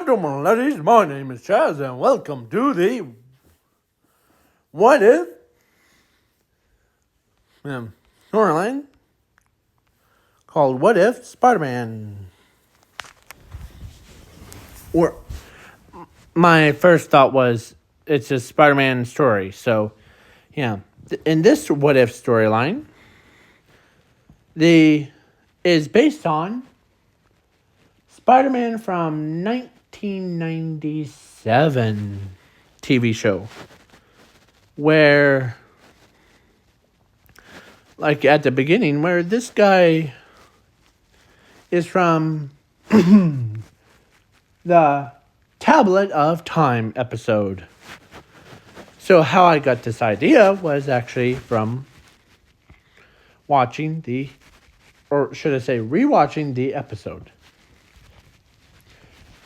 gentlemen, ladies, my name is Chaz, and welcome to the What If storyline called What If Spider-Man. Or my first thought was it's a Spider-Man story, so yeah. In this What If storyline, is based on Spider-Man from 1997 TV show, where, like at the beginning, where this guy is from the Tablet of Time episode. So how I got this idea was actually from watching or should I say rewatching the episode.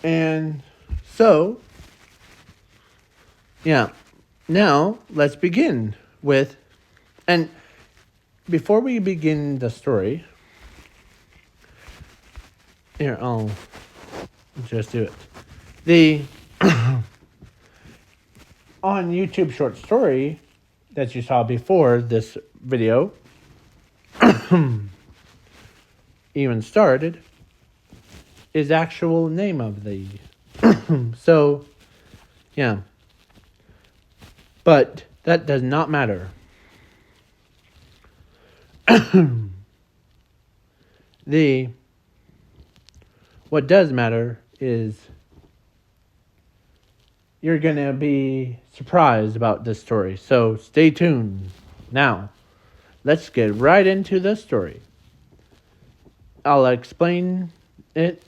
And so, yeah, now let's begin with, and before we begin the story, here, I'll just do it. On YouTube short story that you saw before this video even started is actual name of the so yeah, but that does not matter. What does matter is you're gonna be surprised about this story, so stay tuned. Now let's get right into the story. I'll explain it.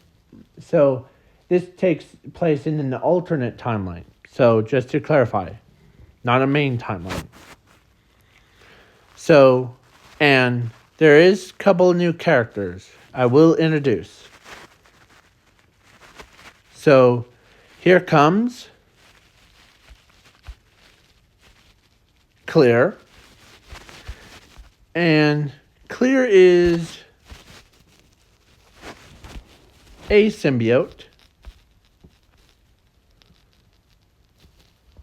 So this takes place in an alternate timeline. So just to clarify, not a main timeline. So, and there is a couple new characters I will introduce. So here comes Clear. And Clear is a symbiote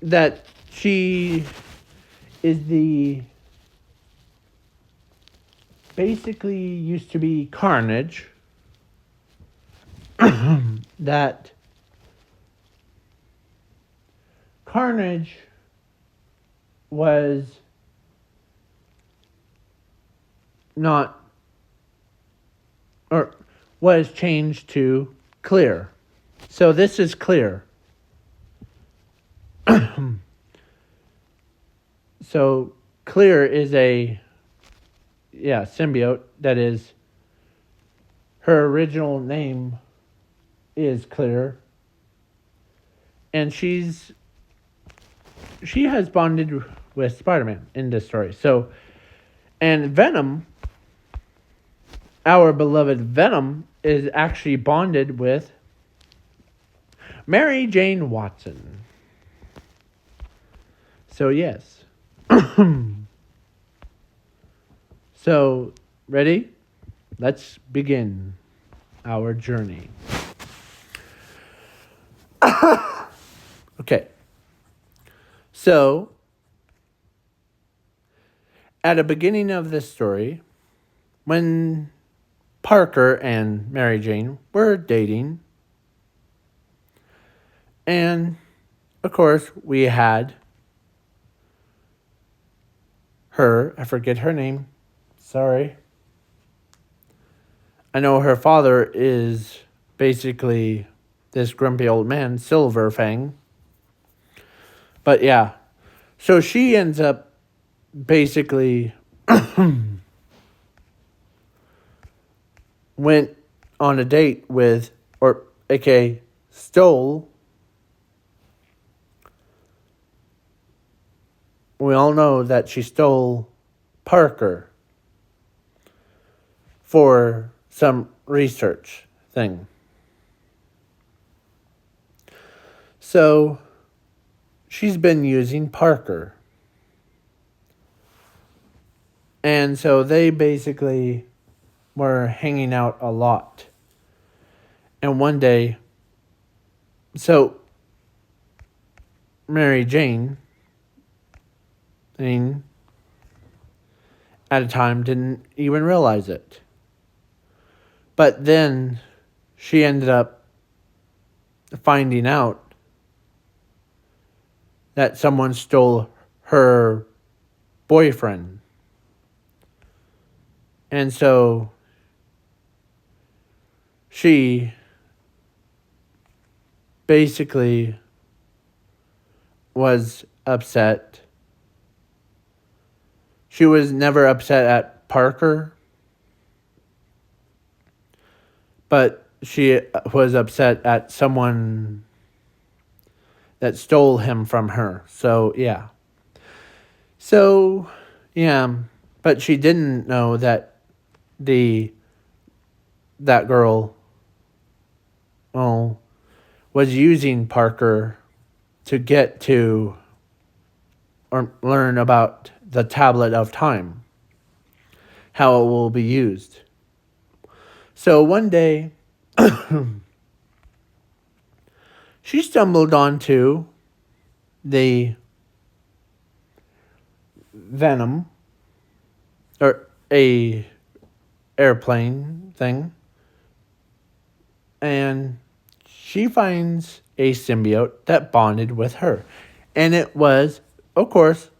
that she is basically used to be Carnage that Carnage was not, or was changed to Clear. So this is Clear. So Clear is a symbiote that is, her original name is Clear. And she has bonded with Spider-Man in this story. So, and Venom, our beloved Venom, is actually bonded with Mary Jane Watson. So yes. So, ready? Let's begin our journey. Okay. So, at the beginning of this story, when Parker and Mary Jane were dating, and of course we had her, I forget her name, sorry. I know her father is basically this grumpy old man, Silver Fang. But yeah, so she ends up basically went on a date with, or a.k.a. stole. We all know that she stole Parker for some research thing. So she's been using Parker. And so they basically were hanging out a lot. And one day, So Mary Jane, at a time, didn't even realize it. But then she ended up finding out that someone stole her boyfriend. And so she basically was upset. She was never upset at Parker, but she was upset at someone that stole him from her. So, yeah. So, yeah. But she didn't know that that girl, well, was using Parker to get to or learn about the tablet of time, how it will be used. So one day, she stumbled onto the venom, or a airplane thing, and she finds a symbiote that bonded with her. And it was, of course,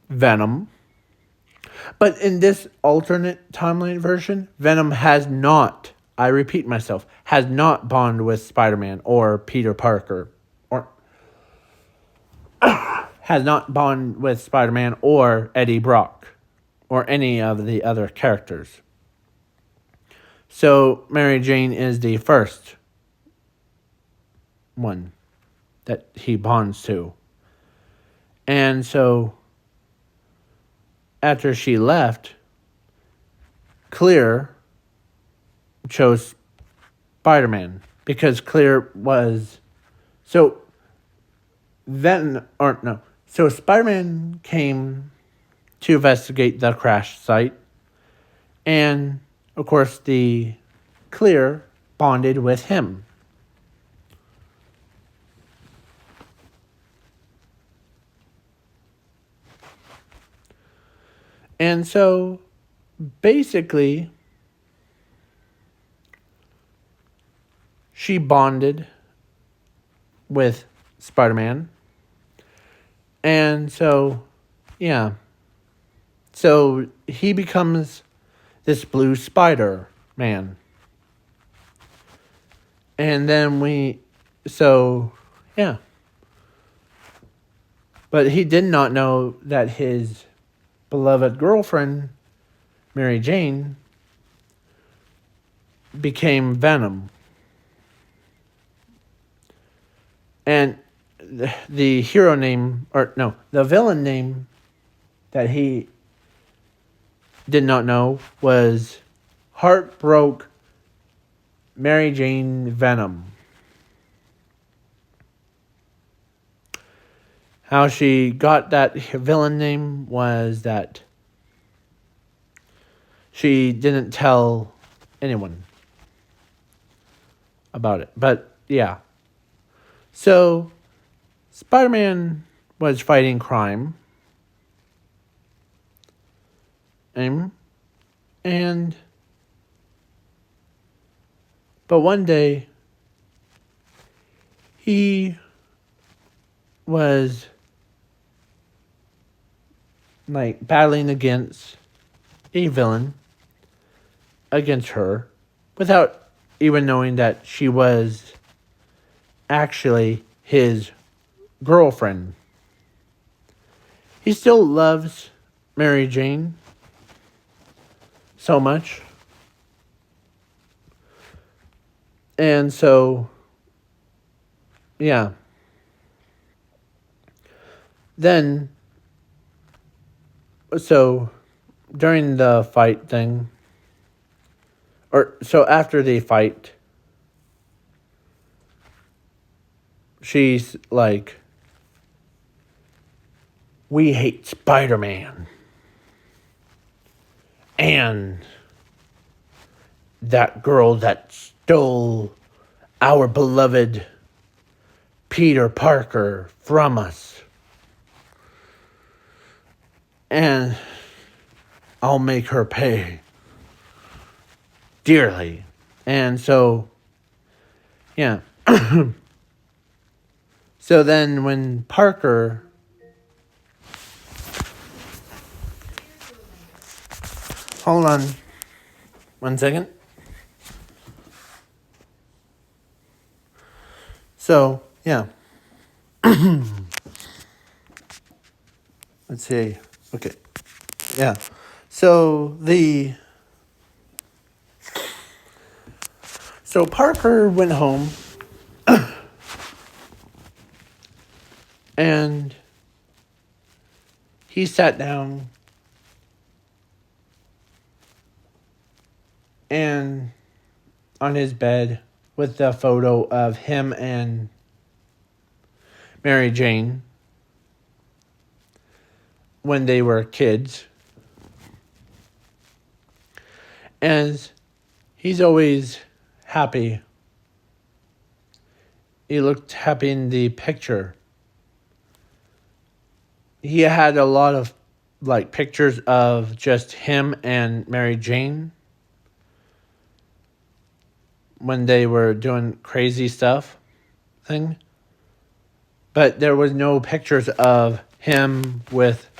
Venom. But in this alternate timeline version, Venom has not, I repeat myself, has not bonded with Spider-Man or Peter Parker, or has not bonded with Spider-Man or Eddie Brock, or any of the other characters. So Mary Jane is the first one that he bonds to. And so after she left, Clear chose Spider-Man because Clear was so so Spider-Man came to investigate the crash site, and of course the Clear bonded with him. And so basically she bonded with Spider-Man. And so, yeah. So he becomes this blue Spider-Man. And then yeah. But he did not know that his beloved girlfriend, Mary Jane, became Venom. And the hero name, the villain name that he did not know was Heartbroken Mary Jane Venom. How she got that villain name was that she didn't tell anyone about it. But yeah. So Spider-Man was fighting crime. But one day he was battling against a villain against her without even knowing that she was actually his girlfriend. He still loves Mary Jane so much. And so, yeah. Then, so during the fight thing, after the fight, she's like, "We hate Spider-Man. And that girl that stole our beloved Peter Parker from us. And I'll make her pay dearly. And so, yeah. So then when Parker... Hold on 1 second. So, yeah. Let's see. Okay. Yeah. So Parker went home and he sat down and on his bed with the photo of him and Mary Jane when they were kids. And he's always happy. He looked happy in the picture. He had a lot of pictures of just him and Mary Jane when they were doing crazy stuff thing. But there was no pictures of him with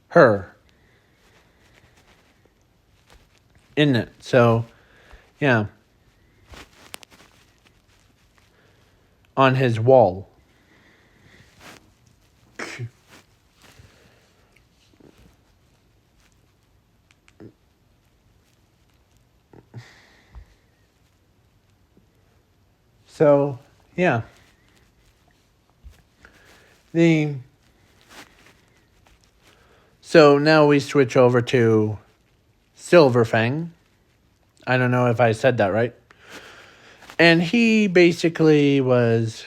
her in it. So, yeah. On his wall. So, yeah. So now we switch over to Silverfang. I don't know if I said that right. And he basically wanted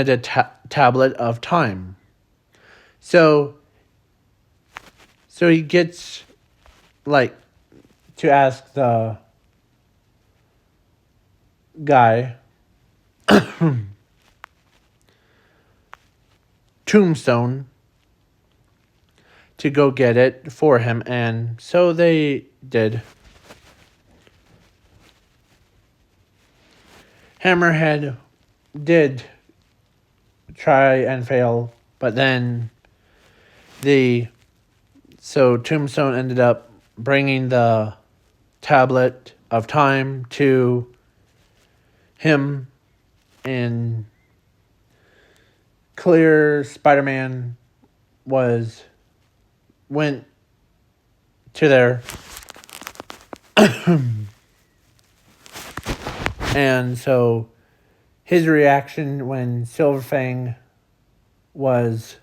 a tablet of time. So he gets to ask the guy Tombstone to go get it for him, and so they did. Hammerhead did try and fail, but then Tombstone ended up bringing the tablet of time to him, and clear Spider-Man went to there. And so his reaction when Silverfang was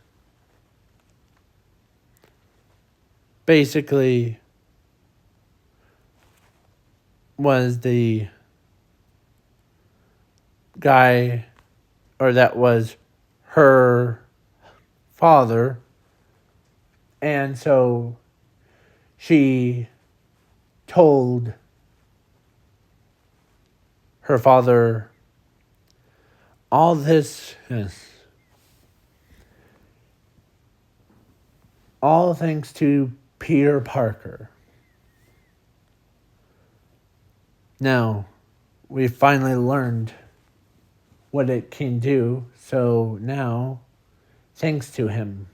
basically the guy, or that was her father, and so she told her father all this, all thanks to Peter Parker. Now, we finally learned what it can do, so now, thanks to him.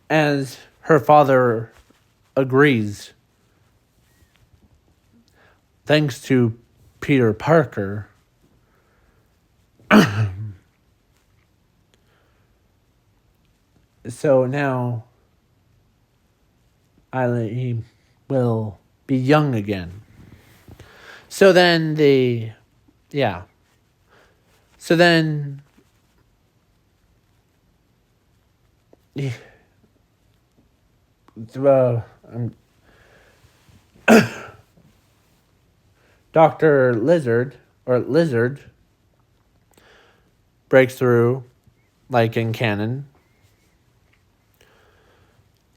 As her father agrees, thanks to Peter Parker, so now he will be young again. So then Dr. Lizard breaks through, like in canon.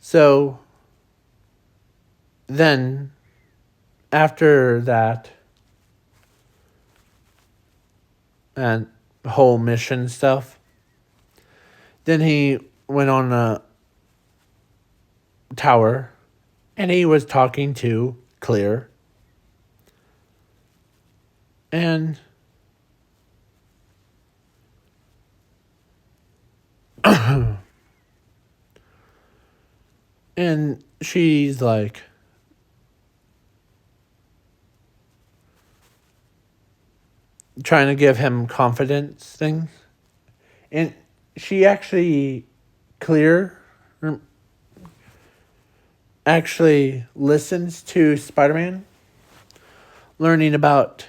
So then after that and whole mission stuff, then he went on a tower and he was talking to Clear. And and she's like, trying to give him confidence things. And she actually, Clear, actually listens to Spider-Man, learning about,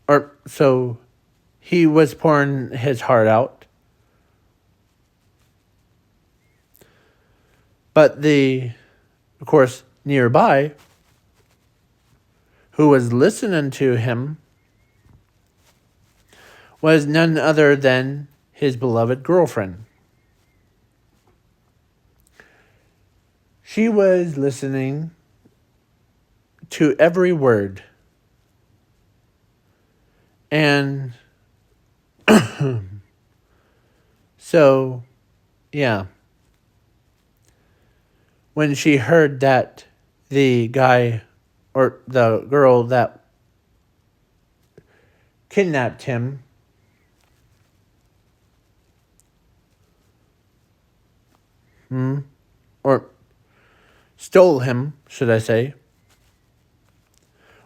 or so he was pouring his heart out. But of course, nearby, who was listening to him, was none other than his beloved girlfriend. She was listening to every word. And so, yeah. When she heard that the guy or the girl that kidnapped him or stole him, should I say,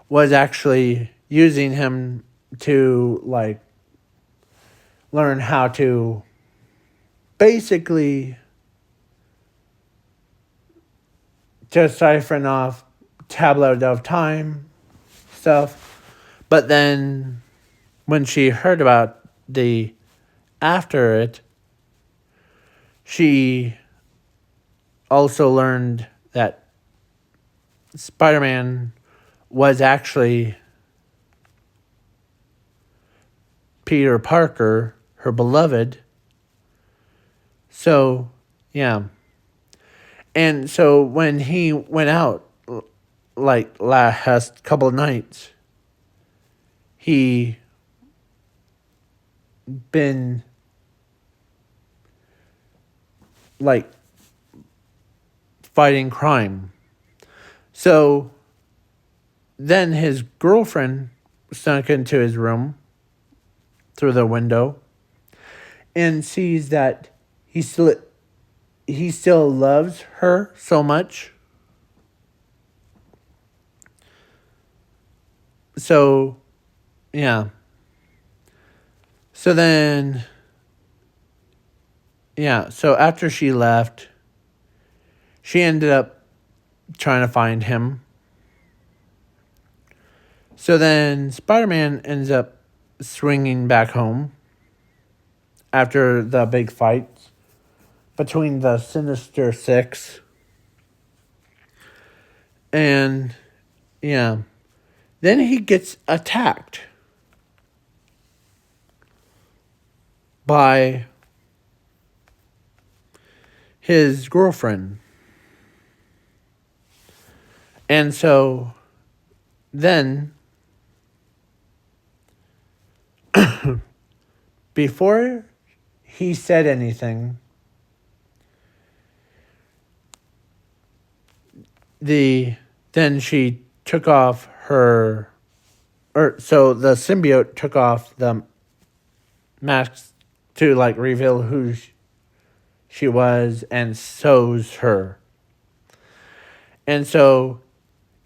was actually using him to, like, learn how to basically just siphon off tablet of time stuff. But then when she heard about after it, she also learned that Spider-Man was actually Peter Parker, her beloved. So, yeah. And so when he went out, like last couple of nights, he been like fighting crime. So then his girlfriend snuck into his room through the window and sees that he still loves her so much. So, yeah. So then, yeah. So after she left, she ended up trying to find him. So then Spider-Man ends up swinging back home after the big fight between the Sinister Six. And, yeah. Then he gets attacked by his girlfriend. And so then, before he said anything, then she took off so the symbiote took off the mask to, like, reveal who she was and sews her. And so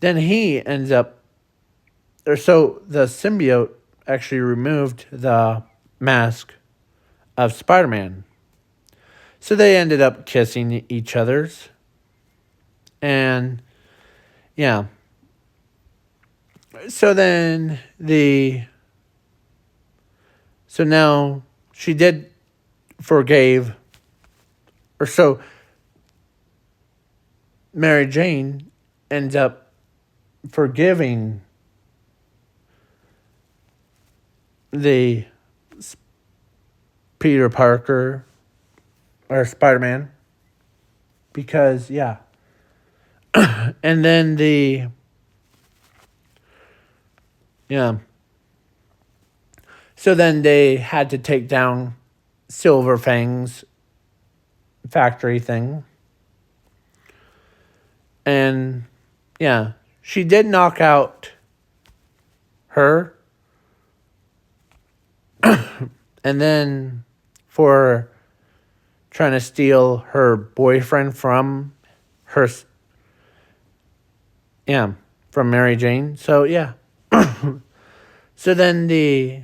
then he ends up, so the symbiote actually removed the mask of Spider-Man. So they ended up kissing each other's. And, yeah. So then so now she did forgave, or so Mary Jane ends up forgiving the Peter Parker or Spider-Man because, yeah. And then yeah. So then they had to take down Silverfang's factory thing. And yeah, she did knock out her. And then for trying to steal her boyfriend from her, yeah, from Mary Jane. So yeah. So then the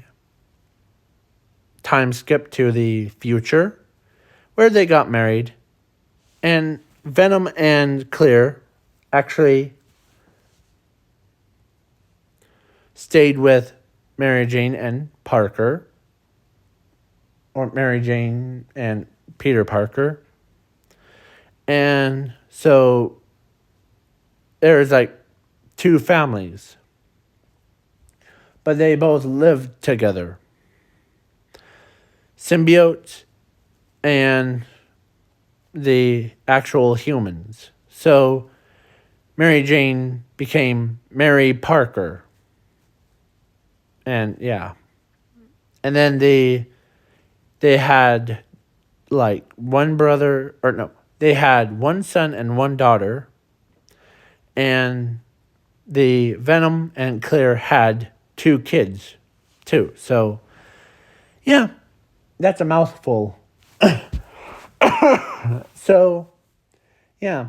time skipped to the future where they got married. And Venom and Clear actually stayed with Mary Jane and Parker. Or Mary Jane and Peter Parker. And so there's like two families. But they both lived together. Symbiot and the actual humans. So Mary Jane became Mary Parker. And yeah. And then they had like one brother, or no, they had one son and one daughter. And the Venom and Clear had 2 kids too. So yeah, that's a mouthful. So yeah,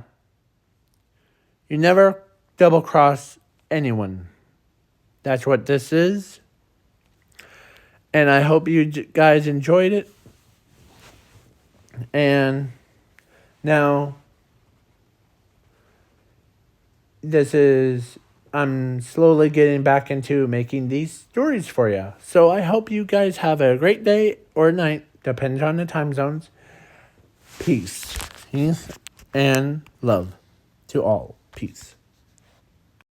you never double cross anyone. That's what this is. And I hope you guys enjoyed it. And now, I'm slowly getting back into making these stories for you. So I hope you guys have a great day or night, depending on the time zones. Peace and love to all. Peace.